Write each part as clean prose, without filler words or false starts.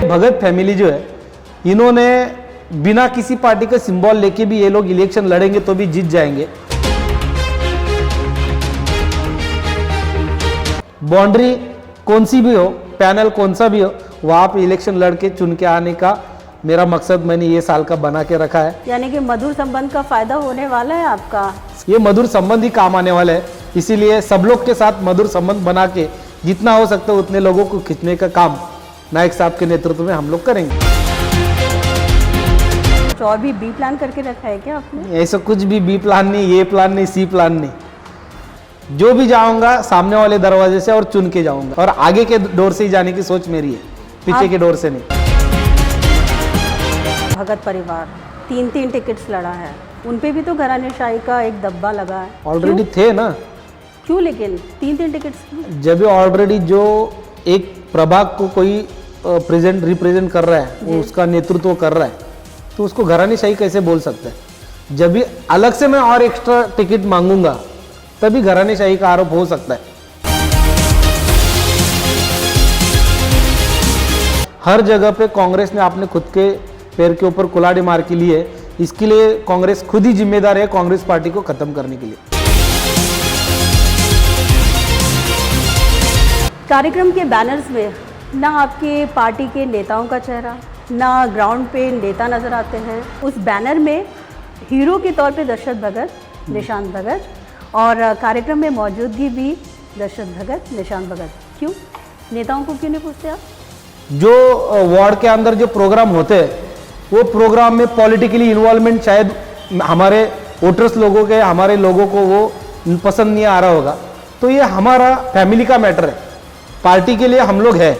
भगत family जो है, इन्होंने बिना किसी पार्टी का सिंबल लेके भी ये लोग इलेक्शन लड़ेंगे तो भी जीत जाएंगे। बाउंड्री कौन सी भी हो, पैनल कौन सा भी हो, वहाँ पे इलेक्शन लड़के चुन के आने का मेरा मकसद मैंने ये साल का बना के रखा है। यानी कि मधुर संबंध का फायदा होने वाला है आपका। ये मधुर संबंध ही काम आने वाला है, इसीलिए सब लोग के साथ मधुर संबंध बना के जितना हो सकता है उतने लोगों को खींचने का काम नायक साहब के नेतृत्व में हम लोग करेंगे। और भी बी प्लान करके रखा है क्या आपने? ऐसा कुछ भी बी प्लान नहीं, ये प्लान नहीं, सी प्लान नहीं। जो भी जाऊंगा सामने वाले दरवाजे से और चुन के जाऊंगा, और आगे के डोर से ही जाने की सोच मेरी है, पीछे के डोर से नहीं। भगत परिवार 3-3 टिकट्स लड़ा है, उन पे भी तो घरानेशाही का एक दब्बा लगा है। ऑलरेडी थे ना। क्यों लेकिन 3-3 टिकट्स? जब ऑलरेडी जो एक प्रभाग को कोई रिप्रेजेंट कर रहा है, वो उसका नेतृत्व कर रहा है, तो उसको घरानेशाही कैसे बोल सकता है? जब भी अलग से मैं और एक्स्ट्रा टिकट मांगूंगा तभी घरानेशाही का आरोप हो सकता है। हर जगह पे कांग्रेस ने अपने खुद के पैर के ऊपर कुल्हाड़ी मार के लिए, इसके लिए कांग्रेस खुद ही जिम्मेदार है कांग्रेस पार्टी को खत्म करने के लिए। कार्यक्रम के बैनर्स में ना आपके पार्टी के नेताओं का चेहरा, ना ग्राउंड पे नेता नजर आते हैं। उस बैनर में हीरो के तौर पे दशरथ भगत, निशांत भगत, और कार्यक्रम में मौजूदगी भी दशरथ भगत, निशांत भगत। क्यों? नेताओं को क्यों नहीं पूछते आप? जो वार्ड के अंदर जो प्रोग्राम होते हैं, वो प्रोग्राम में पॉलिटिकली इन्वॉल्वमेंट शायद हमारे वोटर्स लोगों के, हमारे लोगों को वो पसंद नहीं आ रहा होगा। तो ये हमारा फैमिली का मैटर है। पार्टी के लिए हम लोग हैं,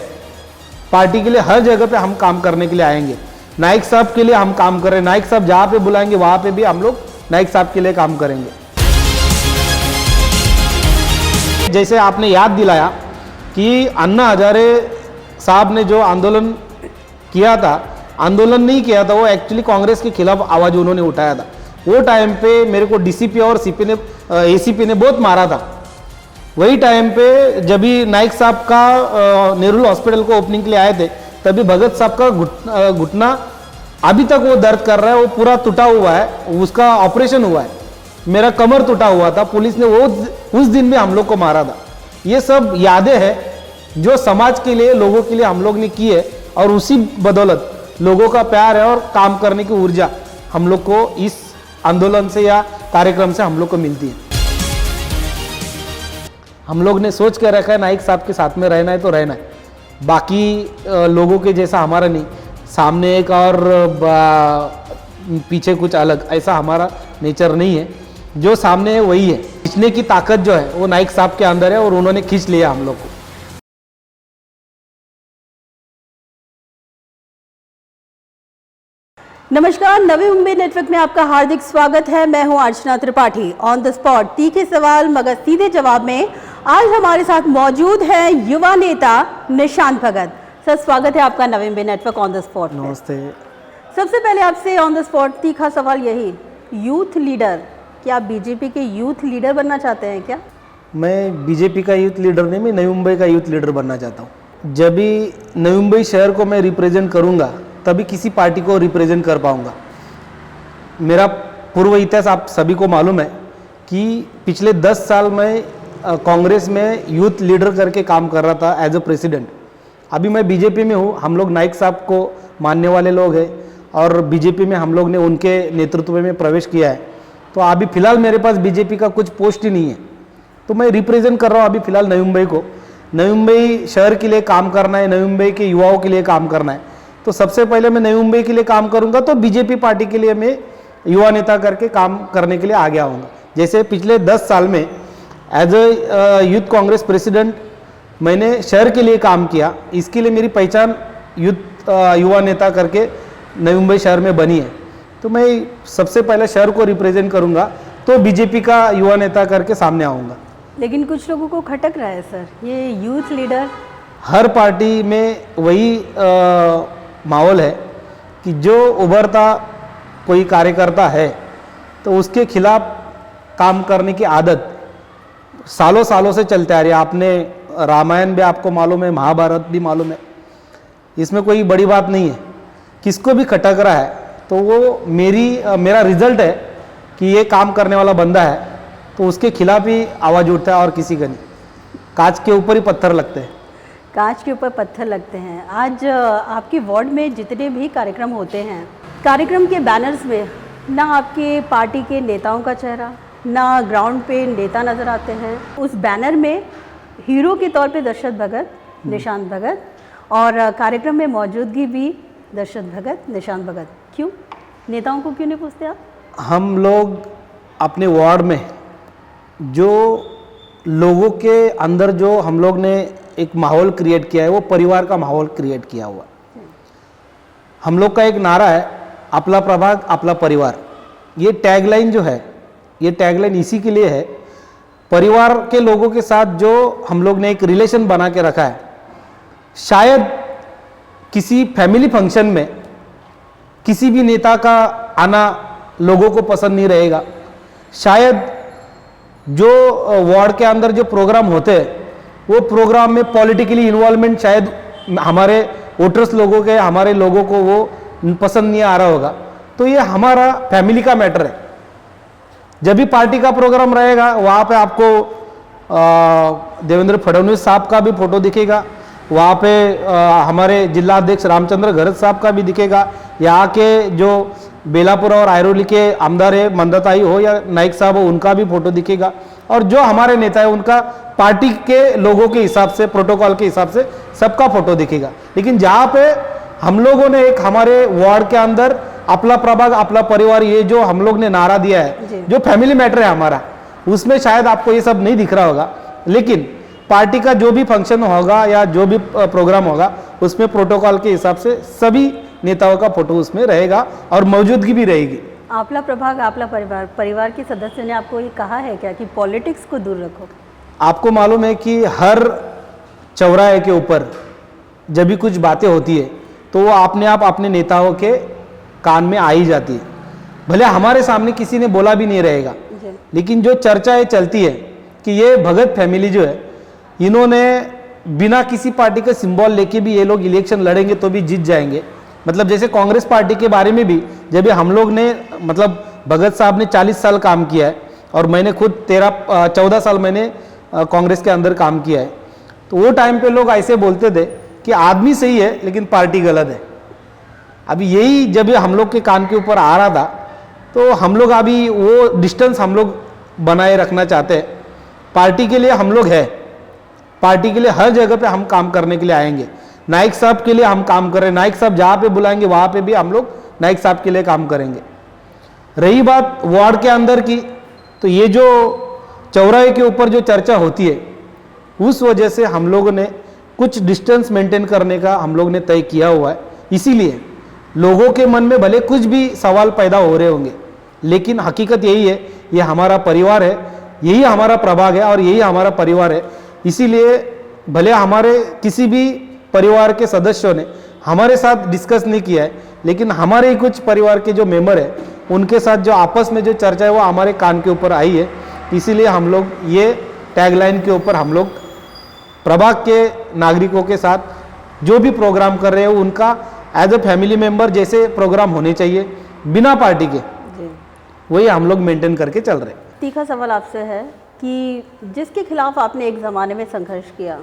पार्टी के लिए हर जगह पे हम काम करने के लिए आएंगे। नायक साहब के लिए हम काम करें, नायक साहब जहाँ पे बुलाएंगे वहाँ पे भी हम लोग नायक साहब के लिए काम करेंगे। जैसे आपने याद दिलाया कि अन्ना हजारे साहब ने जो आंदोलन किया था, आंदोलन नहीं किया था, वो एक्चुअली कांग्रेस के खिलाफ आवाज उन्होंने उठाया था। वो टाइम पे मेरे को डीसीपी और एसीपी ने बहुत मारा था। वही टाइम पे जब भी नाइक साहब का नेहरू हॉस्पिटल को ओपनिंग के लिए आए थे, तभी भगत साहब का घुटना अभी तक वो दर्द कर रहा है, वो पूरा टूटा हुआ है, उसका ऑपरेशन हुआ है। मेरा कमर टूटा हुआ था, पुलिस ने वो उस दिन भी हम लोग को मारा था। ये सब यादें हैं जो समाज के लिए, लोगों के लिए हम लोग ने की है, और उसी बदौलत लोगों का प्यार है और काम करने की ऊर्जा हम लोग को इस आंदोलन से या कार्यक्रम से हम लोग को मिलती है। हम लोग ने सोच के रखा है नाइक साहब के साथ में रहना है तो रहना है, बाकी लोगों के जैसा हमारा नहीं, सामने एक और पीछे कुछ अलग, ऐसा हमारा नेचर नहीं है। जो सामने है वही है। खींचने की ताकत जो है वो नाइक साहब के अंदर है और उन्होंने खींच लिया हम लोग को। नमस्कार, नवी मुंबई नेटवर्क में आपका हार्दिक स्वागत है। मैं हूं अर्चना त्रिपाठी। ऑन द स्पॉट तीखे सवाल मगर सीधे जवाब में आज हमारे साथ मौजूद है युवा नेता निशांत भगत। सर, स्वागत है आपका Navi Mumbai network on the spot. नमस्ते। सबसे पहले आपसे ऑन द स्पॉट तीखा सवाल यही, यूथ लीडर, क्या आप बीजेपी के यूथ लीडर बनना चाहते हैं क्या? मैं बीजेपी का यूथ लीडर नहीं, मैं नवी मुंबई का यूथ लीडर बनना चाहता हूँ। जब भी नवी मुंबई शहर को मैं रिप्रेजेंट करूँगा तभी किसी पार्टी को रिप्रेजेंट कर पाऊंगा। मेरा पूर्व इतिहास आप सभी को मालूम है कि पिछले 10 साल में कांग्रेस में यूथ लीडर करके काम कर रहा था एज अ प्रेसिडेंट। अभी मैं बीजेपी में हूँ। हम लोग नाइक साहब को मानने वाले लोग हैं और बीजेपी में हम लोग ने उनके नेतृत्व में प्रवेश किया है। तो अभी फ़िलहाल मेरे पास बीजेपी का कुछ पोस्ट ही नहीं है, तो मैं रिप्रेजेंट कर रहा हूँ अभी फ़िलहाल नवी मुंबई को। नवी मुंबई शहर के लिए काम करना है, नवी मुंबई के युवाओं के लिए काम करना है। तो सबसे पहले मैं नवी मुंबई के लिए काम करूंगा, तो बीजेपी पार्टी के लिए मैं युवा नेता करके काम करने के लिए आगे आऊँगा। जैसे पिछले 10 साल में as a youth Congress president मैंने शहर के लिए काम किया, इसके लिए मेरी पहचान युवा नेता करके नवी मुंबई शहर में बनी है। तो मैं सबसे पहले शहर को रिप्रेजेंट करूंगा, तो बीजेपी का युवा नेता करके सामने आऊँगा। लेकिन कुछ लोगों को खटक रहा है सर, ये यूथ लीडर। हर पार्टी में वही माहौल है कि जो उभरता कोई कार्यकर्ता है तो उसके खिलाफ काम करने की आदत सालों सालों से चलते आ रही है। आपने रामायण भी आपको मालूम है, महाभारत भी मालूम है। इसमें कोई बड़ी बात नहीं है। किसको भी खटक रहा है तो वो मेरा रिजल्ट है कि ये काम करने वाला बंदा है, तो उसके खिलाफ ही आवाज़ उठता है और किसी का नहीं। कांच के ऊपर ही पत्थर लगते हैं। कांच के ऊपर पत्थर लगते हैं। आज आपके वार्ड में जितने भी कार्यक्रम होते हैं, कार्यक्रम के बैनर्स में ना आपके पार्टी के नेताओं का चेहरा, ना ग्राउंड पे नेता नज़र आते हैं। उस बैनर में हीरो के तौर पे दशरथ भगत, निशांत भगत, और कार्यक्रम में मौजूदगी भी दशरथ भगत, निशांत भगत। क्यों? नेताओं को क्यों नहीं पूछते आप? हम लोग अपने वार्ड में जो लोगों के अंदर जो हम लोग ने एक माहौल क्रिएट किया है, वो परिवार का माहौल क्रिएट किया हुआ। हम लोग का एक नारा है, अपना प्रभाग अपना परिवार। ये टैगलाइन जो है, ये टैगलाइन इसी के लिए है, परिवार के लोगों के साथ जो हम लोग ने एक रिलेशन बना के रखा है। शायद किसी फैमिली फंक्शन में किसी भी नेता का आना लोगों को पसंद नहीं रहेगा। शायद जो वार्ड के अंदर जो प्रोग्राम होते हैं, वो प्रोग्राम में पॉलिटिकली इन्वॉल्वमेंट शायद हमारे वोटर्स लोगों के, हमारे लोगों को वो पसंद नहीं आ रहा होगा। तो ये हमारा फैमिली का मैटर है। जब भी पार्टी का प्रोग्राम रहेगा, वहाँ पे आपको देवेंद्र फडणवीस साहब का भी फोटो दिखेगा, वहाँ पे हमारे जिला अध्यक्ष रामचंद्र घरत साहब का भी दिखेगा, यहाँ के जो बेलापुर और आयरोली के आमदार है, मंदताई हो या नाइक साहब हो, उनका भी फोटो दिखेगा। और जो हमारे नेता है उनका पार्टी के लोगों के हिसाब से, प्रोटोकॉल के हिसाब से सबका फोटो दिखेगा। लेकिन जहाँ पे हम लोगों ने एक हमारे वार्ड के अंदर अपना प्रभाग अपना परिवार, ये जो हम लोग ने नारा दिया है, जो फैमिली मैटर है हमारा, उसमें शायद आपको ये सब नहीं दिख रहा होगा। लेकिन पार्टी का जो भी फंक्शन होगा या जो भी प्रोग्राम होगा, उसमें प्रोटोकॉल के हिसाब से सभी नेताओं का फोटो उसमें रहेगा और मौजूदगी भी रहेगी। आपला प्रभाग आपला परिवार, परिवार के सदस्य ने आपको ये कहा है क्या कि पॉलिटिक्स को दूर रखो? आपको मालूम है कि हर चौराहे के ऊपर जब भी कुछ बातें होती है तो वो अपने आप अपने नेताओं के कान में आ ही जाती है। भले हमारे सामने किसी ने बोला भी नहीं रहेगा, लेकिन जो चर्चाएं चलती है कि ये भगत फैमिली जो है, इन्होंने बिना किसी पार्टी का सिंबल लेके भी ये लोग इलेक्शन लड़ेंगे तो भी जीत जाएंगे। मतलब जैसे कांग्रेस पार्टी के बारे में भी जब हम लोग ने, मतलब भगत साहब ने 40 साल काम किया है और मैंने खुद 14 साल मैंने कांग्रेस के अंदर काम किया है, तो वो टाइम पे लोग ऐसे बोलते थे कि आदमी सही है लेकिन पार्टी गलत है। अभी यही जब हम लोग के कान के ऊपर आ रहा था, तो हम लोग अभी वो डिस्टेंस हम लोग बनाए रखना चाहते हैं। पार्टी के लिए हम लोग है, पार्टी के लिए हर जगह पे हम काम करने के लिए आएंगे। नाइक साहब के लिए हम काम कर रहे हैं, नाइक साहब जहाँ पे बुलाएंगे वहाँ पे भी हम लोग नाइक साहब के लिए काम करेंगे। रही बात वार्ड के अंदर की, तो ये जो चौराहे के ऊपर जो चर्चा होती है, उस वजह से हम लोगों ने कुछ डिस्टेंस मेंटेन करने का हम लोग ने तय किया हुआ है। इसीलिए लोगों के मन में भले कुछ भी सवाल पैदा हो रहे होंगे, लेकिन हकीकत यही है, ये हमारा परिवार है, यही हमारा प्रभाग है और यही हमारा परिवार है। इसीलिए भले हमारे किसी भी परिवार के सदस्यों ने हमारे साथ डिस्कस नहीं किया है, लेकिन हमारे ही कुछ परिवार के जो मेंबर है, उनके साथ जो आपस में जो चर्चा है वो हमारे कान के ऊपर आई है। इसीलिए हम लोग ये टैगलाइन के ऊपर हम लोग प्रभाग के नागरिकों के साथ जो भी प्रोग्राम कर रहे हैं, उनका एज ए फैमिली मेंबर जैसे प्रोग्राम होने चाहिए बिना पार्टी के, वही हम लोग मेंटेन करके चल रहे हैं। तीखा सवाल आपसे है कि जिसके खिलाफ आपने एक ज़माने में संघर्ष किया,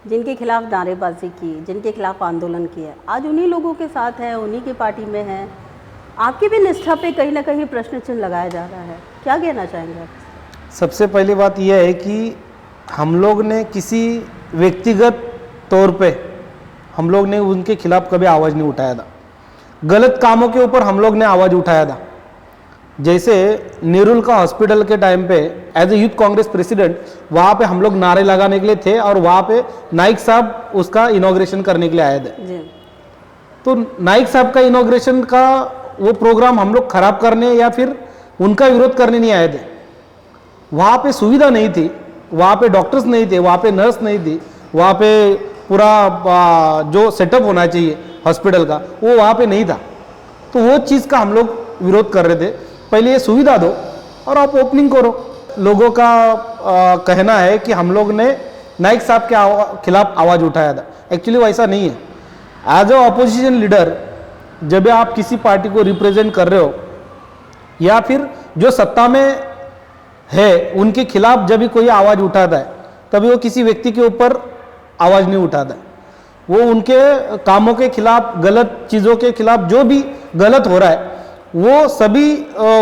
जिनके खिलाफ नारेबाजी की, जिनके खिलाफ आंदोलन किया, आज उन्हीं लोगों के साथ हैं, उन्हीं की पार्टी में हैं, आपकी भी निष्ठा पे कहीं ना कहीं प्रश्न चिन्ह लगाया जा रहा है, क्या कहना चाहेंगे आप? सबसे पहली बात यह है कि हम लोग ने किसी व्यक्तिगत तौर पे हम लोग ने उनके खिलाफ कभी आवाज़ नहीं उठाया था। गलत कामों के ऊपर हम लोग ने आवाज़ उठाया था। जैसे नेरुल का हॉस्पिटल के टाइम पे as a youth Congress president, वहाँ पे हम लोग नारे लगाने के लिए थे और वहाँ पे नाइक साहब उसका इनॉग्रेशन करने के लिए आए थे। तो नाइक साहब का इनॉग्रेशन का वो प्रोग्राम हम लोग खराब करने या फिर उनका विरोध करने नहीं आए थे। वहाँ पे सुविधा नहीं थी, वहाँ पे डॉक्टर्स नहीं थे, वहाँ पे नर्स नहीं थी, वहाँ पे पूरा जो सेटअप होना चाहिए हॉस्पिटल का वो वहाँ पे नहीं था। तो वो चीज़ का हम लोग विरोध कर रहे थे। पहले ये सुविधा दो और आप ओपनिंग करो। लोगों का कहना है कि हम लोग ने नाइक साहब के खिलाफ आवाज़ उठाया था। एक्चुअली वैसा नहीं है। एज अ ऑपोजिशन लीडर जब भी आप किसी पार्टी को रिप्रेजेंट कर रहे हो या फिर जो सत्ता में है उनके खिलाफ जब भी कोई आवाज़ उठाता है तभी वो किसी व्यक्ति के ऊपर आवाज़ नहीं उठाता है, वो उनके कामों के खिलाफ, गलत चीज़ों के खिलाफ जो भी गलत हो रहा है वो सभी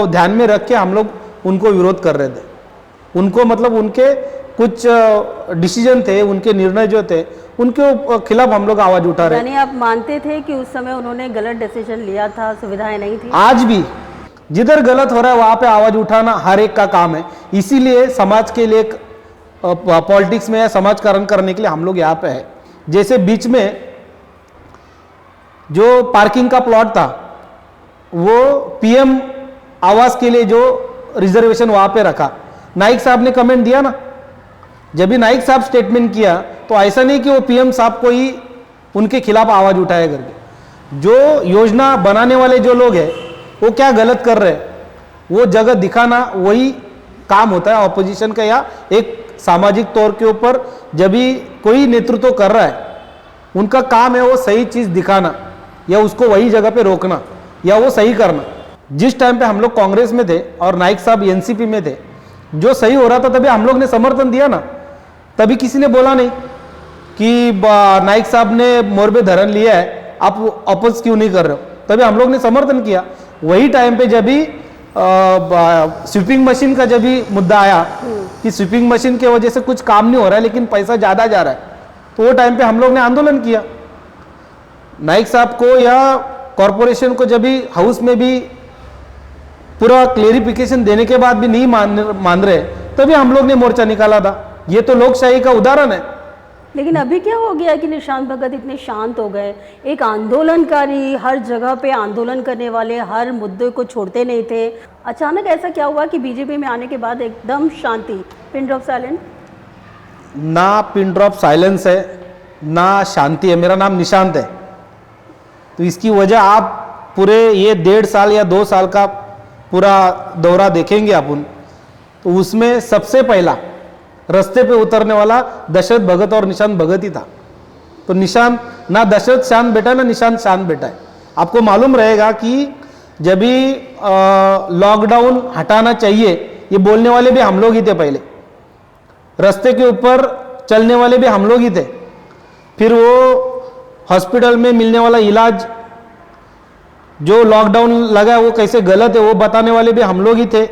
ध्यान में रख के हम लोग उनको विरोध कर रहे थे। उनको मतलब उनके कुछ डिसीजन थे, उनके निर्णय जो थे उनके खिलाफ हम लोग आवाज़ उठा रहे। यानी आप मानते थे कि उस समय उन्होंने गलत डिसीजन लिया था, सुविधाएं नहीं थी? आज भी जिधर गलत हो रहा है वहाँ पे आवाज़ उठाना हर एक का काम है। इसीलिए समाज के लिए पॉलिटिक्स में या समाजकरण करने के लिए हम लोग यहाँ पे है। जैसे बीच में जो पार्किंग का प्लॉट था वो पीएम आवास के लिए जो रिजर्वेशन वहाँ पे रखा, नाइक साहब ने कमेंट दिया ना। जब भी नाइक साहब स्टेटमेंट किया तो ऐसा नहीं कि वो पीएम साहब को ही उनके खिलाफ आवाज़ उठाया करके। जो योजना बनाने वाले जो लोग हैं वो क्या गलत कर रहे हैं वो जगह दिखाना वही काम होता है ऑपोजिशन का, या एक सामाजिक तौर के ऊपर जब भी कोई नेतृत्व कर रहा है उनका काम है वो सही चीज़ दिखाना या उसको वही जगह पे रोकना या वो सही करना। जिस टाइम पे हम लोग कांग्रेस में थे और नाइक साहब एनसीपी में थे, जो सही हो रहा था तभी हम लोग ने समर्थन दिया ना। तभी किसी ने बोला नहीं कि नाइक साहब ने मोरबे धरन लिया है, आप अपोज क्यों नहीं कर रहे हो, तभी हम लोग ने समर्थन किया। वही टाइम पे जब भी स्वीपिंग मशीन का जब भी मुद्दा आया कि स्वीपिंग मशीन की वजह से कुछ काम नहीं हो रहा है लेकिन पैसा ज़्यादा जा रहा है, तो वो टाइम पे हम लोग ने आंदोलन किया। नाइक साहब को या कॉरपोरेशन को जब भी हाउस में भी पूरा क्लेरिफिकेशन देने के बाद भी नहीं मान रहे तभी हम लोग ने मोर्चा निकाला था। ये तो लोकशाही का उदाहरण है। लेकिन अभी क्या हो गया कि निशांत भगत इतने शांत हो गए? एक आंदोलनकारी, हर जगह पे आंदोलन करने वाले, हर मुद्दे को छोड़ते नहीं थे, अचानक ऐसा क्या हुआ कि बीजेपी में आने के बाद एकदम शांति, पिन ड्रॉप साइलेंट? ना पिन ड्रॉप साइलेंस है ना शांति है। मेरा नाम निशांत है। तो इसकी वजह आप पूरे ये 1.5 साल या 2 साल का पूरा दौरा देखेंगे अपन, तो उसमें सबसे पहला रास्ते पे उतरने वाला दशरथ भगत और निशांत भगत ही था। तो निशांत, ना दशरथ शांत बेटा ना निशांत शांत बेटा है। आपको मालूम रहेगा कि जब भी लॉकडाउन हटाना चाहिए ये बोलने वाले भी हम लोग ही थे, पहले रास्ते के ऊपर चलने वाले भी हम लोग ही थे, फिर वो हॉस्पिटल में मिलने वाला इलाज जो लॉकडाउन लगा है वो कैसे गलत है वो बताने वाले भी हम लोग ही थे,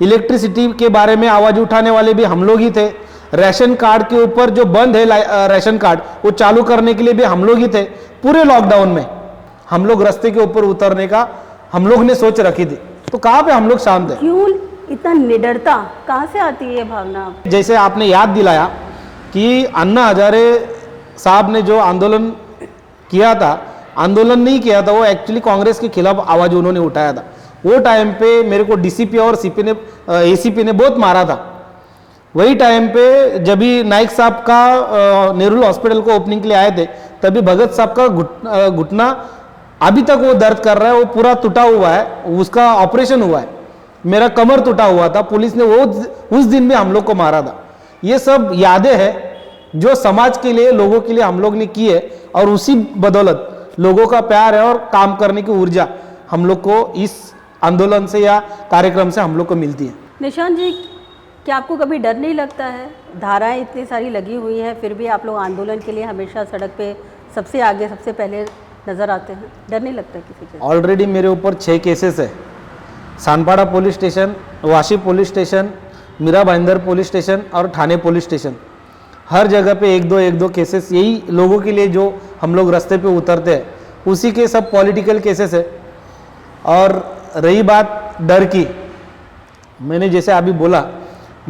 इलेक्ट्रिसिटी के बारे में आवाज़ उठाने वाले भी हम लोग ही थे, राशन कार्ड के ऊपर जो बंद है राशन कार्ड वो चालू करने के लिए भी हम लोग ही थे। पूरे लॉकडाउन में हम लोग रास्ते के ऊपर उतरने का हम लोग ने सोच रखी थी। तो कहाँ पे हम लोग शांत है? क्यों इतना निडरता कहाँ से आती है ये भावना? जैसे आपने याद दिलाया कि अन्ना हजारे साहब ने जो आंदोलन किया था, आंदोलन नहीं किया था, वो एक्चुअली कांग्रेस के खिलाफ आवाज़ उन्होंने उठाया था। वो टाइम पे मेरे को डीसीपी और सीपी ने एसीपी ने बहुत मारा था। वही टाइम पे जब भी नाइक साहब का नेहरू हॉस्पिटल को ओपनिंग के लिए आए थे तभी भगत साहब का घुटना अभी तक वो दर्द कर रहा है, वो पूरा टूटा हुआ है, उसका ऑपरेशन हुआ है। मेरा कमर टूटा हुआ था, पुलिस ने वो उस दिन भी हम लोग को मारा था। ये सब यादें हैं जो समाज के लिए, लोगों के लिए हम लोग ने की है, और उसी बदौलत लोगों का प्यार है और काम करने की ऊर्जा हम लोग को इस आंदोलन से या कार्यक्रम से हम लोग को मिलती है। निशांत जी, क्या आपको कभी डर नहीं लगता है? धाराएं इतनी सारी लगी हुई हैं फिर भी आप लोग आंदोलन के लिए हमेशा सड़क पे सबसे आगे, सबसे पहले नज़र आते हैं, डर नहीं लगता किसी के? ऑलरेडी मेरे ऊपर 6 केसेस है। Sanpada police station, Vashi police station, Mira Bhayandar police station और ठाणे पुलिस स्टेशन, हर जगह पे 1-2 केसेस, यही लोगों के लिए जो हम लोग रास्ते पे उतरते हैं उसी के सब पॉलिटिकल केसेस है। और रही बात डर की, मैंने जैसे अभी बोला,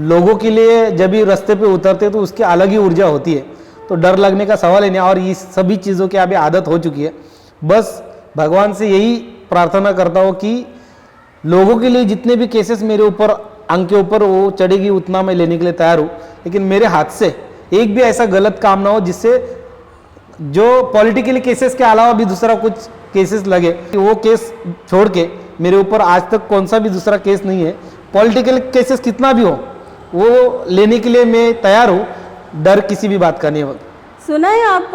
लोगों के लिए जब भी रास्ते पे उतरते तो उसकी अलग ही ऊर्जा होती है, तो डर लगने का सवाल ही नहीं। और ये सभी चीज़ों की अभी आदत हो चुकी है। बस भगवान से यही प्रार्थना करता हूँ कि लोगों के लिए जितने भी केसेस मेरे ऊपर, अंक के ऊपर वो चढ़ेगी उतना मैं लेने के लिए तैयार हूँ, लेकिन मेरे हाथ से एक भी ऐसा गलत काम ना हो जिससे जो पॉलिटिकल केसेस के अलावा भी दूसरा कुछ केसेस लगे। वो केस छोड़ के मेरे ऊपर आज तक कौन सा भी दूसरा केस नहीं है। पॉलिटिकल केसेस कितना भी हो वो लेने के लिए मैं तैयार हूँ, डर किसी भी बात का नहीं होगा। सुना है आप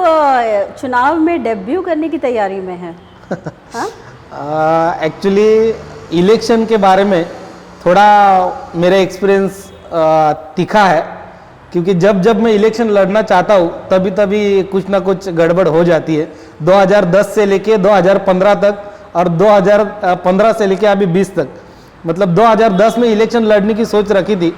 चुनाव में डेब्यू करने की तैयारी में हैं। हाँ? एक्चुअली इलेक्शन के बारे में थोड़ा मेरा एक्सपीरियंस तीखा है, क्योंकि जब जब मैं इलेक्शन लड़ना चाहता हूँ तभी तभी कुछ ना कुछ गड़बड़ हो जाती है। 2010 से लेके 2015 तक और 2015 से लेके अभी 20 तक, मतलब 2010 में इलेक्शन लड़ने की सोच रखी थी,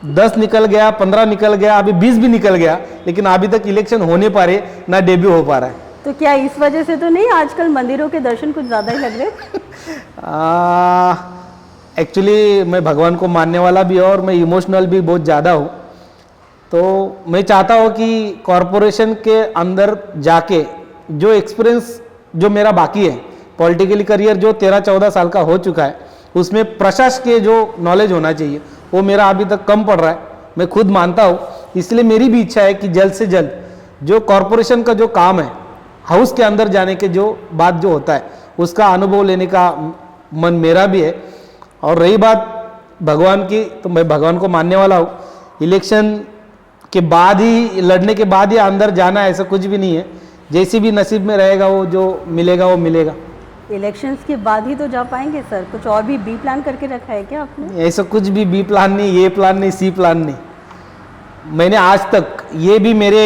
10 निकल गया, 15 निकल गया, अभी 20 भी निकल गया, लेकिन अभी तक इलेक्शन होने पा रहे ना डेब्यू हो पा रहा है। तो क्या इस वजह से तो नहीं आजकल मंदिरों के दर्शन कुछ ज़्यादा ही लग रहे? एक्चुअली मैं भगवान को मानने वाला भी और मैं इमोशनल भी बहुत ज़्यादा हूँ, तो मैं चाहता हूँ कि कॉरपोरेशन के अंदर जाके जो एक्सपीरियंस जो मेरा बाकी है, पॉलिटिकली करियर जो 13-14 साल का हो चुका है, उसमें प्रशासकीय जो नॉलेज होना चाहिए वो मेरा अभी तक कम पड़ रहा है, मैं खुद मानता हूँ। इसलिए मेरी भी इच्छा है कि जल्द से जल्द जो कॉरपोरेशन का जो काम है, हाउस के अंदर जाने के जो बात जो होता है उसका अनुभव लेने का मन मेरा भी है। और रही बात भगवान की, तो मैं भगवान को मानने वाला हूँ। इलेक्शन के बाद ही, लड़ने के बाद ही अंदर जाना ऐसा कुछ भी नहीं है, जैसी भी नसीब में रहेगा वो जो मिलेगा वो मिलेगा। इलेक्शंस के बाद ही तो जा पाएंगे सर, कुछ और भी बी प्लान करके रखा है क्या आपने? ऐसा कुछ भी बी प्लान नहीं, ये प्लान नहीं, सी प्लान नहीं। मैंने आज तक, ये भी मेरे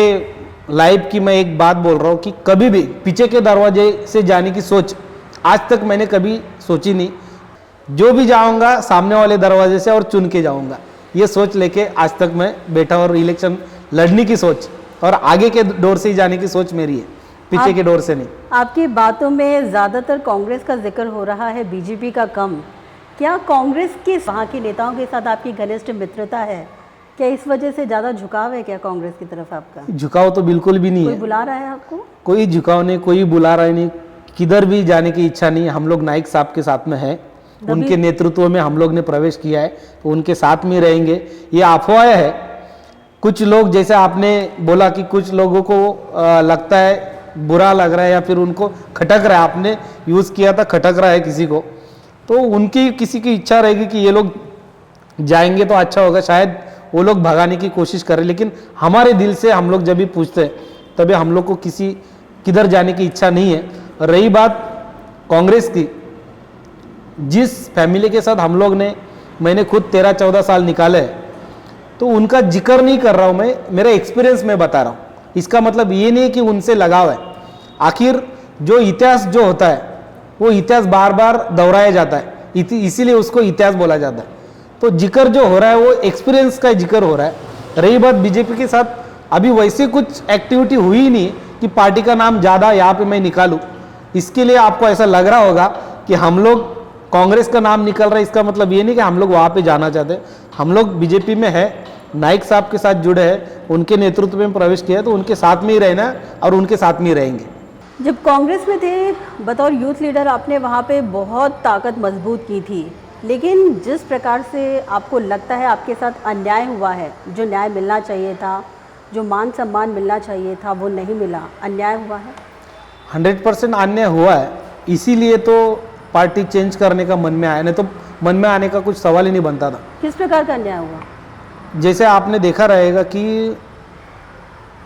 लाइफ की मैं एक बात बोल रहा हूँ कि कभी भी पीछे के दरवाजे से जाने की सोच आज तक मैंने कभी सोची नहीं। जो भी जाऊंगा सामने वाले दरवाजे से और चुन के जाऊंगा, ये सोच लेके आज तक मैं बैठा, और इलेक्शन लड़ने की सोच और आगे के डोर से ही जाने की सोच मेरी है, पीछे के डोर से नहीं। आपकी बातों में ज़्यादातर कांग्रेस का जिक्र हो रहा है, बीजेपी का कम। क्या कांग्रेस के वहाँ के नेताओं के साथ आपकी घनिष्ठ मित्रता है? क्या इस वजह से ज़्यादा झुकाव है क्या कांग्रेस की तरफ आपका? झुकाव तो बिल्कुल भी नहीं कोई है। बुला रहा है आपको? कोई झुकाव नहीं, कोई बुला रहा नहीं, किधर भी जाने की इच्छा नहीं। हम लोग नाइक साहब के साथ में हैं, उनके नेतृत्व में हम लोग ने प्रवेश किया है, तो उनके साथ में रहेंगे। ये अफवाह है, कुछ लोग, जैसे आपने बोला कि कुछ लोगों को लगता है, बुरा लग रहा है या फिर उनको खटक रहा है, आपने यूज़ किया था खटक रहा है किसी को, तो उनकी किसी की इच्छा रहेगी कि ये लोग जाएंगे तो अच्छा होगा, शायद वो लोग भगाने की कोशिश करें। लेकिन हमारे दिल से हम लोग जब भी पूछते हैं तभी हम लोग को किधर जाने की इच्छा नहीं है। रही बात कांग्रेस की, जिस फैमिली के साथ हम लोग ने, मैंने खुद 13-14 साल निकाले हैं, तो उनका जिक्र नहीं कर रहा हूँ मैं, मेरा एक्सपीरियंस मैं बता रहा हूँ। इसका मतलब ये नहीं कि उनसे लगाव है। आखिर जो इतिहास जो होता है वो इतिहास बार बार दोहराया जाता है, इसीलिए उसको इतिहास बोला जाता है। तो जिक्र जो हो रहा है वो एक्सपीरियंस का जिक्र हो रहा है। रही बात बीजेपी के साथ, अभी वैसे कुछ एक्टिविटी हुई ही नहीं कि पार्टी का नाम ज़्यादा यहाँ पे मैं निकालूँ। इसके लिए आपको ऐसा लग रहा होगा कि हम लोग कांग्रेस का नाम निकल रहा है, इसका मतलब ये नहीं कि हम लोग वहाँ पे जाना चाहते हैं। हम लोग बीजेपी में है, नाइक साहब के साथ जुड़े हैं, उनके नेतृत्व में प्रवेश किया है, तो उनके साथ में ही रहना और उनके साथ में ही रहेंगे। जब कांग्रेस में थे बतौर यूथ लीडर, आपने वहाँ पे बहुत ताकत मजबूत की थी, लेकिन जिस प्रकार से आपको लगता है आपके साथ अन्याय हुआ है, जो न्याय मिलना चाहिए था, जो मान सम्मान मिलना चाहिए था, वो नहीं मिला, अन्याय हुआ है। 100% अन्याय हुआ है, इसीलिए तो पार्टी चेंज करने का मन में आया, नहीं तो मन में आने का कुछ सवाल ही नहीं बनता था। किस प्रकार का अन्याय हुआ? जैसे आपने देखा रहेगा कि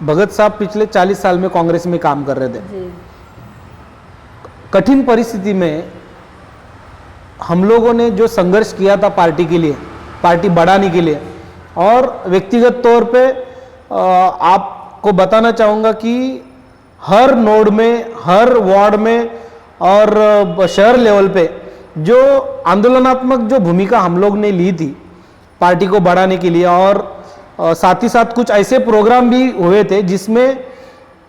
भगत साहब पिछले 40 साल में कांग्रेस में काम कर रहे थे जी। कठिन परिस्थिति में हम लोगों ने जो संघर्ष किया था पार्टी के लिए, पार्टी बढ़ाने के लिए, और व्यक्तिगत तौर पे आपको बताना चाहूँगा कि हर नोड में, हर वार्ड में और शहर लेवल पे जो आंदोलनात्मक जो भूमिका हम लोग ने ली थी पार्टी को बढ़ाने के लिए, और साथ ही साथ कुछ ऐसे प्रोग्राम भी हुए थे जिसमें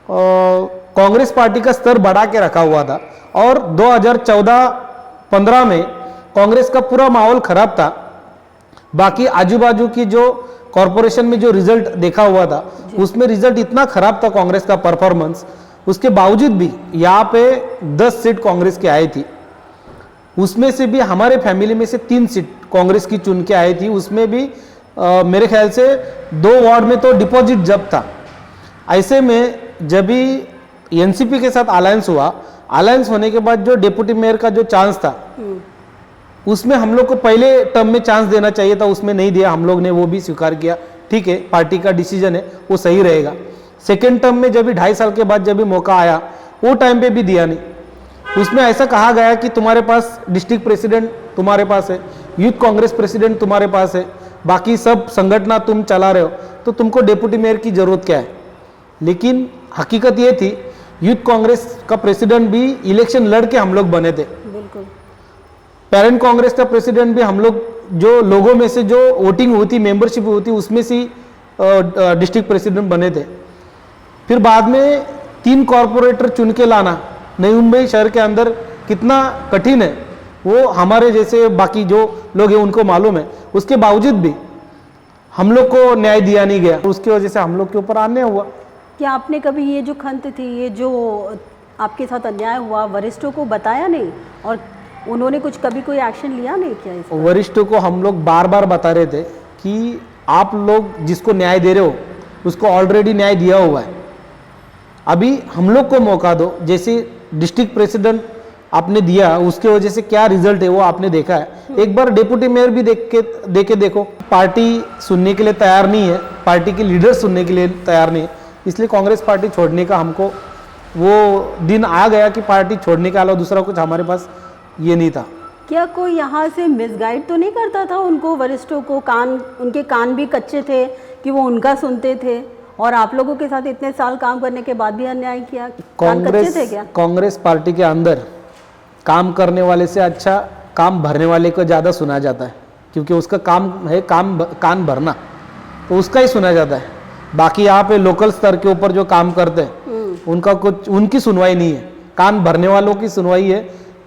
कांग्रेस पार्टी का स्तर बढ़ा के रखा हुआ था। और 2014-15 में कांग्रेस का पूरा माहौल खराब था। बाकी आजू बाजू की जो कॉरपोरेशन में जो रिजल्ट देखा हुआ था उसमें रिजल्ट इतना खराब था कांग्रेस का परफॉर्मेंस, उसके बावजूद भी यहाँ पे 10 सीट कांग्रेस की आई थी। उसमें से भी हमारे फैमिली में से 3 सीट कांग्रेस की चुन के आई थी। उसमें भी मेरे ख्याल से 2 वार्ड में तो डिपॉजिट जब्त था। ऐसे में जब भी एनसीपी के साथ अलायंस हुआ, अलायंस होने के बाद जो डिप्टी मेयर का जो चांस था उसमें हम लोग को पहले टर्म में चांस देना चाहिए था, उसमें नहीं दिया। हम लोग ने वो भी स्वीकार किया, ठीक है, पार्टी का डिसीजन है, वो सही रहेगा। सेकेंड टर्म में जब भी 2.5 साल के बाद जब भी मौका आया वो टाइम पे भी दिया नहीं। उसमें ऐसा कहा गया कि तुम्हारे पास डिस्ट्रिक्ट प्रेसिडेंट तुम्हारे पास है, यूथ कांग्रेस प्रेसिडेंट तुम्हारे पास है, बाकी सब संगठन तुम चला रहे हो, तो तुमको डेप्यूटी मेयर की ज़रूरत क्या है। लेकिन हकीकत ये थी यूथ कांग्रेस का प्रेसिडेंट भी इलेक्शन लड़ के हम लोग बने थे। बिल्कुल। पेरेंट कांग्रेस का प्रेसिडेंट भी हम लोग जो लोगों में से जो वोटिंग हुई थी, मेंबरशिप हुई थी, उसमें से डिस्ट्रिक्ट प्रेसिडेंट बने थे। फिर बाद में 3 कॉरपोरेटर चुन के लाना नई मुंबई शहर के अंदर कितना कठिन है वो हमारे जैसे बाकी जो लोग हैं उनको मालूम है। उसके बावजूद भी हम लोग को न्याय दिया नहीं गया, उसकी वजह से हम लोग के ऊपर अन्याय हुआ। क्या आपने कभी ये जो खंत थी, ये जो आपके साथ अन्याय हुआ, वरिष्ठों को बताया नहीं और उन्होंने कुछ कभी कोई एक्शन लिया नहीं क्या इस पर? वरिष्ठों को हम लोग बार बार बता रहे थे कि आप लोग जिसको न्याय दे रहे हो उसको ऑलरेडी न्याय दिया हुआ है, अभी हम लोग को मौका दो। जैसे डिस्ट्रिक्ट प्रेसिडेंट आपने दिया उसके वजह से क्या रिजल्ट है वो आपने देखा है। एक बार डेप्यूटी मेयर भी दे के देखो। पार्टी सुनने के लिए तैयार नहीं है, पार्टी के लीडर सुनने के लिए तैयार नहीं है, इसलिए कांग्रेस पार्टी छोड़ने का हमको वो दिन आ गया कि पार्टी छोड़ने के अलावा दूसरा कुछ हमारे पास ये नहीं था। क्या कोई यहाँ से मिसगाइड तो नहीं करता था उनको, वरिष्ठों को? उनके कान भी कच्चे थे कि वो उनका सुनते थे और आप लोगों के साथ इतने साल काम करने के बाद भी अन्याय किया? कान कच्चे थे क्या? कांग्रेस पार्टी के अंदर काम करने वाले से अच्छा काम भरने वाले को ज़्यादा सुना जाता है, क्योंकि उसका काम है कान भरना, तो उसका ही सुना जाता है। बाकी यहाँ पे लोकल स्तर के ऊपर जो काम करते हैं उनका कुछ उनकी सुनवाई नहीं है। कान भरने वालों की सुनवाई है,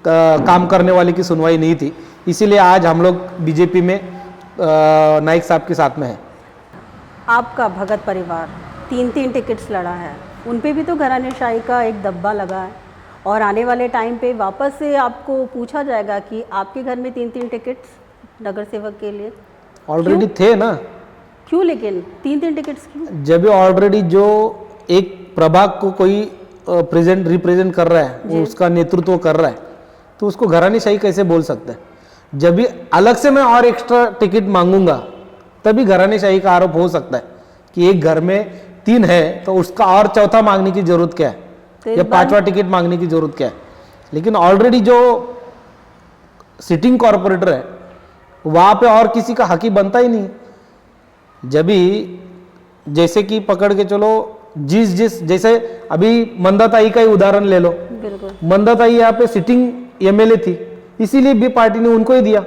काम करने वाले की सुनवाई नहीं थी। इसीलिए आज हम लोग बीजेपी में नाइक साहब के साथ में है। आपका भगत परिवार 3 टिकट्स लड़ा है, उन पे भी तो घरानेशाही का एक दब्बा लगा है और आने वाले टाइम पे वापस से आपको पूछा जाएगा कि आपके घर में 3 टिकट्स नगर सेवक के लिए ऑलरेडी थे ना। क्यों लेकिन 3 टिकट्स क्यों? जब ऑलरेडी जो एक प्रभाग को कोई रिप्रेजेंट कर रहा है, वो उसका नेतृत्व कर रहा है, तो उसको घरानेशाही कैसे बोल सकते हैं? जब भी अलग से मैं और एक्स्ट्रा टिकट मांगूंगा तभी घरानेशाही का आरोप हो सकता है कि एक घर में 3 है तो उसका और चौथा मांगने की जरूरत क्या है, या 5वां टिकट मांगने की जरूरत क्या है। लेकिन ऑलरेडी जो सिटिंग कॉरपोरेटर है वहां पे और किसी का हकी बनता ही नहीं। जब भी जैसे कि पकड़ के चलो जैसे अभी मंदाताई का ही उदाहरण ले लो। बिल्कुल। मंदाताई यहाँ पे सिटिंग एमएलए थी, इसीलिए भी पार्टी ने उनको ही दिया।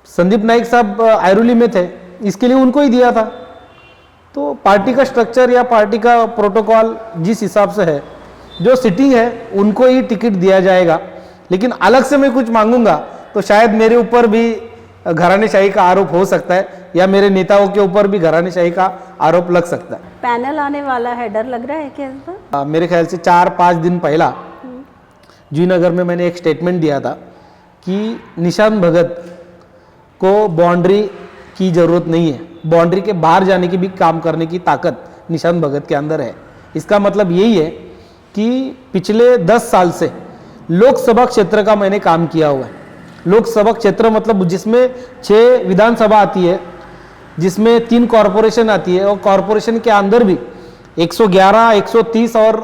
संदीप नाइक साहब आयरोली में थे, इसके लिए उनको ही दिया था। तो पार्टी का स्ट्रक्चर या पार्टी का प्रोटोकॉल जिस हिसाब से है, जो सिटिंग है उनको ही टिकट दिया जाएगा। लेकिन अलग से मैं कुछ मांगूंगा तो शायद मेरे ऊपर भी घरानेशाही का आरोप हो सकता है, या मेरे नेताओं के ऊपर भी घरानेशाही का आरोप लग सकता है। पैनल आने वाला है, डर लग रहा है क्या इस बार? मेरे ख्याल से 4-5 दिन पहला जूहीनगर में मैंने एक स्टेटमेंट दिया था कि निशान भगत को बाउंड्री की ज़रूरत नहीं है, बाउंड्री के बाहर जाने की भी काम करने की ताकत निशान भगत के अंदर है। इसका मतलब यही है कि पिछले 10 साल से लोकसभा क्षेत्र का मैंने काम किया हुआ है। लोकसभा क्षेत्र मतलब जिसमें 6 विधानसभा आती है, जिसमें 3 कॉरपोरेशन आती है, और कॉरपोरेशन के अंदर भी 111, 130 और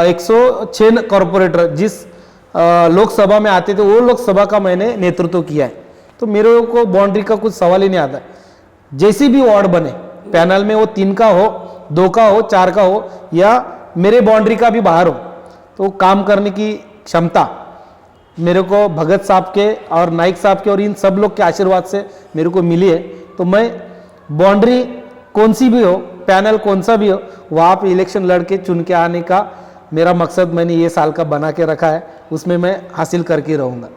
106 कॉरपोरेटर जिस लोकसभा में आते थे, वो लोकसभा का मैंने नेतृत्व किया है। तो मेरे को बाउंड्री का कुछ सवाल ही नहीं आता। जैसी भी वार्ड बने पैनल में, वो 3 का हो, 2 का हो, 4 का हो, या मेरे बाउंड्री का भी बाहर हो, तो काम करने की क्षमता मेरे को भगत साहब के और नाइक साहब के और इन सब लोग के आशीर्वाद से मेरे को मिली है। तो मैं बाउंड्री कौन सी भी हो, पैनल कौन सा भी हो, वहाँ पे इलेक्शन लड़के चुन के आने का मेरा मकसद मैंने ये साल का बना के रखा है, उसमें मैं हासिल करके रहूँगा।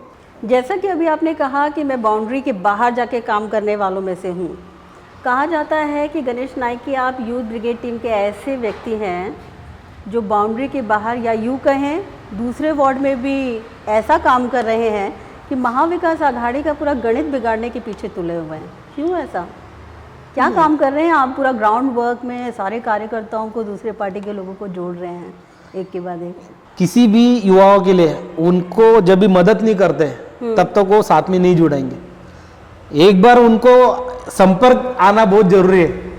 जैसा कि अभी आपने कहा कि मैं बाउंड्री के बाहर जाके काम करने वालों में से हूँ, कहा जाता है कि गणेश नाइक की आप यूथ ब्रिगेड टीम के ऐसे व्यक्ति हैं जो बाउंड्री के बाहर, या यूँ कहें दूसरे वार्ड में भी ऐसा काम कर रहे हैं कि महाविकास आघाड़ी का पूरा गणित बिगाड़ने के पीछे तुले हुए हैं। क्यों ऐसा? क्या काम कर रहे हैं आप? पूरा ग्राउंड वर्क में सारे कार्यकर्ताओं को, दूसरे पार्टी के लोगों को जोड़ रहे हैं एक के बाद एक। किसी भी युवाओं के लिए उनको जब भी मदद नहीं करते तब तक वो साथ में नहीं जुड़ेंगे। एक बार उनको संपर्क आना बहुत जरूरी है।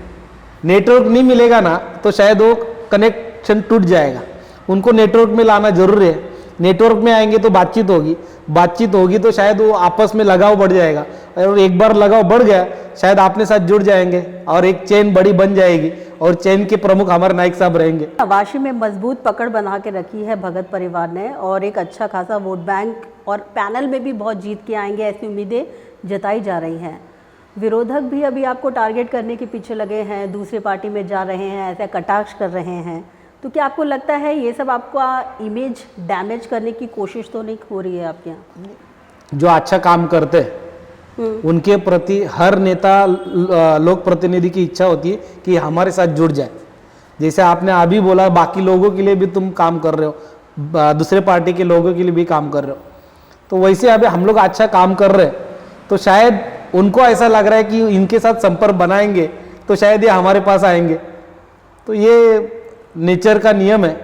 नेटवर्क नहीं मिलेगा ना तो शायद वो कनेक्शन टूट जाएगा। उनको नेटवर्क में लाना जरूरी है। नेटवर्क में आएंगे तो बातचीत होगी तो शायद वो आपस में लगाव बढ़ जाएगा, और एक बार लगाव बढ़ गया शायद अपने साथ जुड़ जाएंगे और एक चेन बड़ी बन जाएगी, और चेन के प्रमुख हमारे नाइक साहब रहेंगे। वाशी में मजबूत पकड़ बना के रखी है भगत परिवार ने, और एक अच्छा खासा वोट बैंक और पैनल में भी बहुत जीत के आएंगे, ऐसी उम्मीदें जताई जा रही हैं। विरोधक भी अभी आपको टारगेट करने के पीछे लगे हैं, दूसरे पार्टी में जा रहे हैं, ऐसा कटाक्ष कर रहे हैं, तो क्या आपको लगता है ये सब आपका इमेज डैमेज करने की कोशिश तो नहीं हो रही है आपके यहाँ? जो अच्छा काम करते हैं उनके प्रति हर नेता लोक प्रतिनिधि की इच्छा होती है कि हमारे साथ जुड़ जाए। जैसे आपने अभी बोला बाकी लोगों के लिए भी तुम काम कर रहे हो, दूसरे पार्टी के लोगों के लिए भी काम कर रहे हो, तो वैसे अभी हम लोग अच्छा काम कर रहे हैं, तो शायद उनको ऐसा लग रहा है कि इनके साथ संपर्क बनाएंगे तो शायद ये हमारे पास आएंगे। तो ये नेचर का नियम है,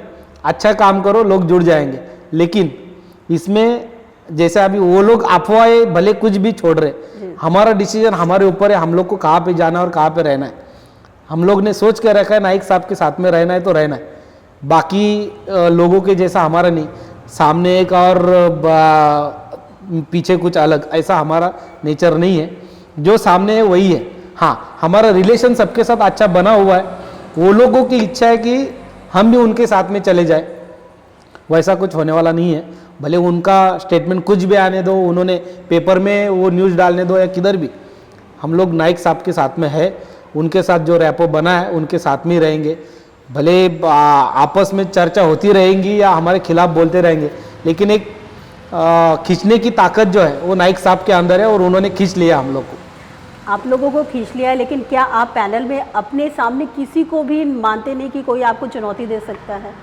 अच्छा काम करो लोग जुड़ जाएंगे। लेकिन इसमें जैसे अभी वो लोग अफवाहें भले कुछ भी छोड़ रहे, हमारा डिसीजन हमारे ऊपर है, हम लोग को कहाँ पे जाना है और कहाँ पे रहना है। हम लोग ने सोच के रखा है नाइक साहब के साथ में रहना है तो रहना है, बाकी लोगों के जैसा हमारा नहीं, सामने एक और पीछे कुछ अलग, ऐसा हमारा नेचर नहीं है। जो सामने है वही है। हाँ, हमारा रिलेशन सबके साथ अच्छा बना हुआ है। वो लोगों की इच्छा है कि हम भी उनके साथ में चले जाए, वैसा कुछ होने वाला नहीं है। भले उनका स्टेटमेंट कुछ भी आने दो, उन्होंने पेपर में वो न्यूज़ डालने दो या किधर भी, हम लोग नाइक साहब के साथ में है, उनके साथ जो रैपो बना है उनके साथ में ही रहेंगे। भले आपस में चर्चा होती रहेंगी या हमारे खिलाफ बोलते रहेंगे, लेकिन एक खींचने की ताकत जो है वो नाइक साहब के अंदर है, और उन्होंने खींच लिया हम लोग को। आप लोगों को खींच लिया है, लेकिन क्या आप पैनल में अपने सामने किसी को भी मानते नहीं कि कोई आपको चुनौती दे सकता है?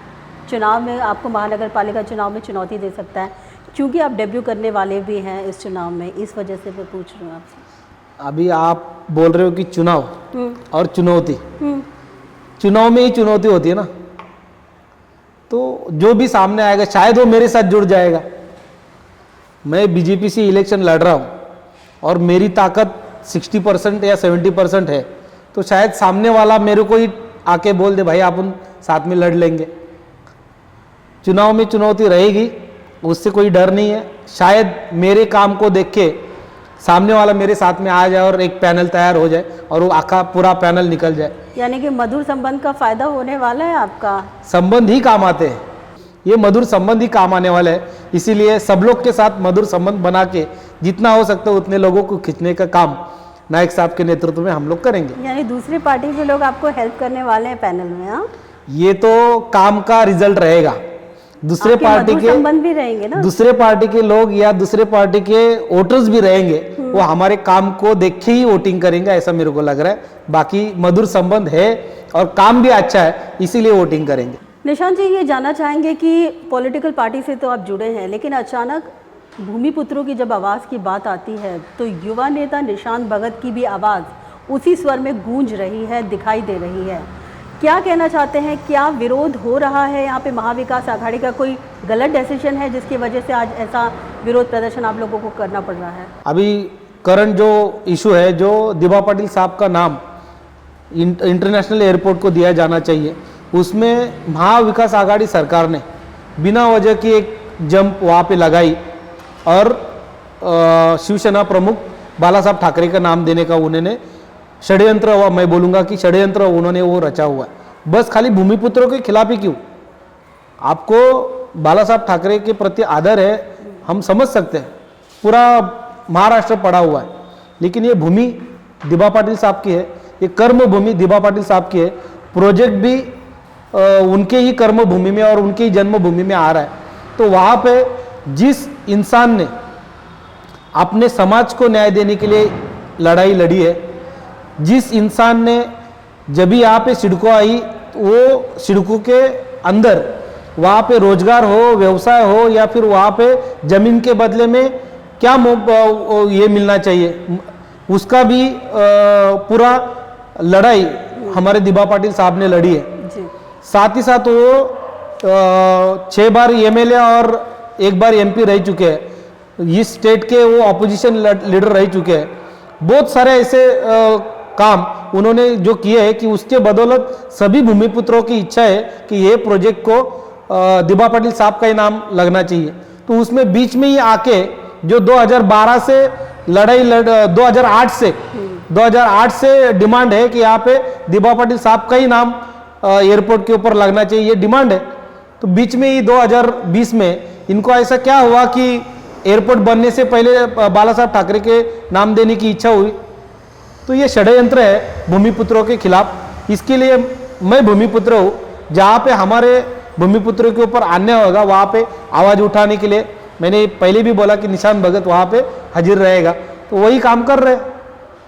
चुनाव में आपको महानगर पालिका चुनाव में चुनौती दे सकता है, क्योंकि आप डेब्यू करने वाले भी हैं इस चुनाव में, इस वजह से मैं पूछ रही हूँ आपसे। अभी आप बोल रहे हो कि चुनाव और चुनौती, चुनाव में ही चुनौती होती है ना, तो जो भी सामने आएगा शायद वो मेरे साथ जुड़ जाएगा। मैं बीजेपी से इलेक्शन लड़ रहा हूँ और मेरी ताकत 60% या 70% है, तो शायद सामने वाला मेरे को ही आके बोल दे भाई अपन साथ में लड़ लेंगे। चुनाव में चुनौती रहेगी, उससे कोई डर नहीं है। शायद मेरे काम को देख के सामने वाला मेरे साथ में आ जाए और एक पैनल तैयार हो जाए और वो आखा पूरा पैनल निकल जाए। यानी कि मधुर संबंध का फायदा होने वाला है आपका? संबंध ही काम आते हैं, ये मधुर संबंध ही काम आने वाले हैं। इसीलिए सब लोग के साथ मधुर संबंध बना के जितना हो सकता है उतने लोगों को खींचने का काम नाइक साहब के नेतृत्व में हम लोग करेंगे। यानी दूसरी पार्टी के लोग आपको हेल्प करने वाले हैं पैनल में? हाँ, ये तो काम का रिजल्ट रहेगा। दूसरे पार्टी के संबंध भी रहेंगे ना, दूसरे पार्टी के लोग या दूसरे पार्टी के वोटर्स भी रहेंगे, वो हमारे काम को देख के ही वोटिंग करेंगे, ऐसा मेरे को लग रहा है। बाकी मधुर संबंध है और काम भी अच्छा है, इसीलिए वोटिंग करेंगे। निशांत जी, ये जानना चाहेंगे कि पॉलिटिकल पार्टी से तो आप जुड़े हैं, लेकिन अचानक भूमिपुत्रों की जब आवाज़ की बात आती है तो युवा नेता निशांत भगत की भी आवाज़ उसी स्वर में गूंज रही है, दिखाई दे रही है। क्या कहना चाहते हैं? क्या विरोध हो रहा है यहाँ पे? महाविकास आघाड़ी का कोई गलत डिसीजन है जिसकी वजह से आज ऐसा विरोध प्रदर्शन आप लोगों को करना पड़ रहा है? अभी करंट जो इशू है, जो दिबा पाटिल साहब का नाम इंटरनेशनल एयरपोर्ट को दिया जाना चाहिए, उसमें महाविकास आघाड़ी सरकार ने बिना वजह की एक जंप वहाँ पे लगाई और शिवसेना प्रमुख बाला साहब ठाकरे का नाम देने का उन्होंने षड्यंत्र, हुआ मैं बोलूँगा कि षड्यंत्र उन्होंने वो रचा हुआ है। बस खाली भूमिपुत्रों के खिलाफ ही क्यों? आपको बाला साहब ठाकरे के प्रति आदर है, हम समझ सकते हैं, पूरा महाराष्ट्र पड़ा हुआ है, लेकिन ये भूमि दिबा पाटिल साहब की है, ये कर्म भूमि दिबा पाटिल साहब की है। प्रोजेक्ट भी उनके ही कर्म भूमि में और उनके ही जन्मभूमि में आ रहा है। तो वहाँ पे जिस इंसान ने अपने समाज को न्याय देने के लिए लड़ाई लड़ी है, जिस इंसान ने जब भी यहाँ पे सिडको आई, वो सिडको के अंदर वहाँ पे रोजगार हो, व्यवसाय हो, या फिर वहाँ पे जमीन के बदले में क्या ये मिलना चाहिए, उसका भी पूरा लड़ाई हमारे दिबा पाटिल साहब ने लड़ी है। साथ ही साथ वो 6 बार एमएलए और 1 बार एमपी रह चुके हैं। इस स्टेट के वो अपोजिशन लीडर रह चुके हैं। बहुत सारे ऐसे काम उन्होंने जो किए है कि उसके बदौलत सभी भूमिपुत्रों की इच्छा है कि ये प्रोजेक्ट को दिबा पाटिल साहब का ही नाम लगना चाहिए। तो उसमें बीच में ही आके जो 2012 से 2008 से डिमांड है कि यहाँ पे दिबा पाटिल साहब का ही नाम एयरपोर्ट के ऊपर लगना चाहिए, ये डिमांड है। तो बीच में ही 2020 में इनको ऐसा क्या हुआ कि एयरपोर्ट बनने से पहले बाला साहब ठाकरे के नाम देने की इच्छा हुई। तो ये षड्यंत्र है भूमिपुत्रों के खिलाफ। इसके लिए मैं भूमिपुत्र हूँ, जहाँ पे हमारे भूमिपुत्रों के ऊपर अन्याय होगा वहाँ पे आवाज़ उठाने के लिए मैंने पहले भी बोला कि निशान भगत वहाँ पे हाजिर रहेगा, तो वही काम कर रहे हैं।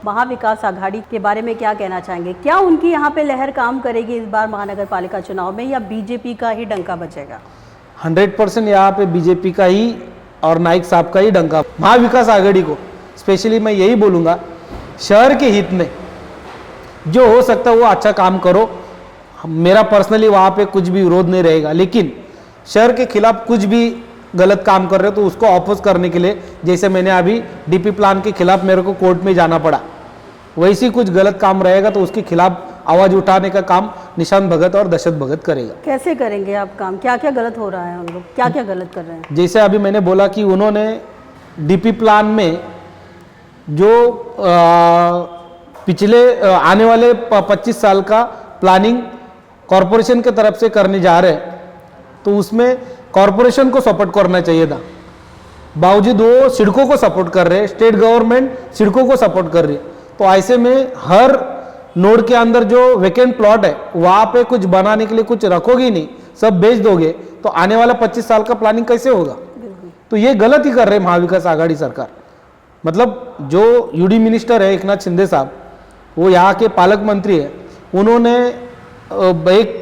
महाविकास आघाड़ी के बारे में क्या कहना चाहेंगे? क्या उनकी यहाँ पे लहर काम करेगी इस बार महानगर पालिका चुनाव में, या बीजेपी का ही डंका बजेगा? 100% यहाँ पे बीजेपी का ही और नाइक साहब का ही डंका। महाविकास आघाड़ी को स्पेशली मैं यही बोलूँगा, शहर के हित में जो हो सकता है वो अच्छा काम करो। मेरा पर्सनली वहाँ पे कुछ भी विरोध नहीं रहेगा, लेकिन शहर के खिलाफ कुछ भी गलत काम कर रहे हो तो उसको ऑपोज करने के लिए, जैसे मैंने अभी डीपी प्लान के खिलाफ मेरे को कोर्ट में जाना पड़ा, वैसी कुछ गलत काम रहेगा तो उसके खिलाफ आवाज उठाने का काम निशान भगत और दशरथ भगत करेगा। कैसे करेंगे आप काम? क्या क्या गलत हो रहा है, उन लोग क्या क्या गलत कर रहे हैं? जैसे अभी मैंने बोला कि उन्होंने डीपी प्लान में जो पिछले आने वाले 25 साल का प्लानिंग कॉरपोरेशन के तरफ से करने जा रहे हैं, तो उसमें कॉरपोरेशन को सपोर्ट करना चाहिए था। बावजूद वो सिडको को सपोर्ट कर रहे हैं, स्टेट गवर्नमेंट सिडको को सपोर्ट कर रही है। तो ऐसे में हर नोड के अंदर जो वेकेंट प्लॉट है वहाँ पे कुछ बनाने के लिए कुछ रखोगे नहीं, सब बेच दोगे, तो आने वाला 25 साल का प्लानिंग कैसे होगा? तो ये गलत ही कर रहे हैं महाविकास आघाड़ी सरकार। मतलब जो यूडी मिनिस्टर है एकनाथ शिंदे साहब, वो यहाँ के पालक मंत्री है, उन्होंने एक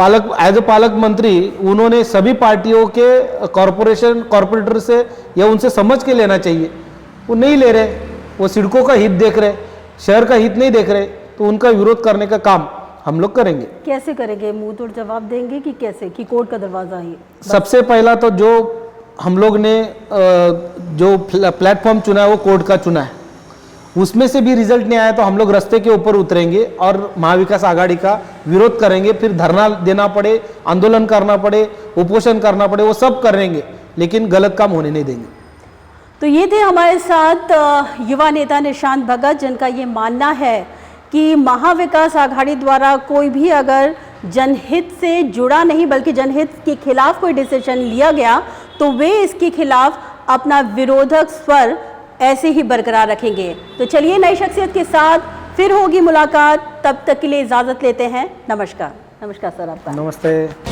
एज ए पालक मंत्री उन्होंने सभी पार्टियों के कॉरपोरेटर से या उनसे समझ के लेना चाहिए। वो नहीं ले रहे, वो सिडको का हित देख रहे, शहर का हित नहीं देख रहे, तो उनका विरोध करने का काम हम लोग करेंगे। कैसे करेंगे? मुंह तोड़ जवाब देंगे कि कैसे, कि कोर्ट का दरवाजा ही? सबसे पहला तो जो हम लोग ने जो प्लेटफॉर्म चुना है वो कोर्ट का चुना है, उसमें से भी रिजल्ट नहीं आया तो हम लोग रास्ते के ऊपर उतरेंगे और महाविकास आघाड़ी का विरोध करेंगे। फिर धरना देना पड़े, आंदोलन करना पड़े, उपोषण करना पड़े, वो सब करेंगे, लेकिन गलत काम होने नहीं देंगे। तो ये थे हमारे साथ युवा नेता निशांत भगत, जिनका ये मानना है कि महाविकास आघाड़ी द्वारा कोई भी अगर जनहित से जुड़ा नहीं बल्कि जनहित के खिलाफ कोई डिसीजन लिया गया तो वे इसके खिलाफ अपना विरोधक स्वर ऐसे ही बरकरार रखेंगे। तो चलिए नई शख्सियत के साथ फिर होगी मुलाकात, तब तक के लिए इजाज़त लेते हैं। नमस्कार। नमस्कार सर आपका। नमस्ते।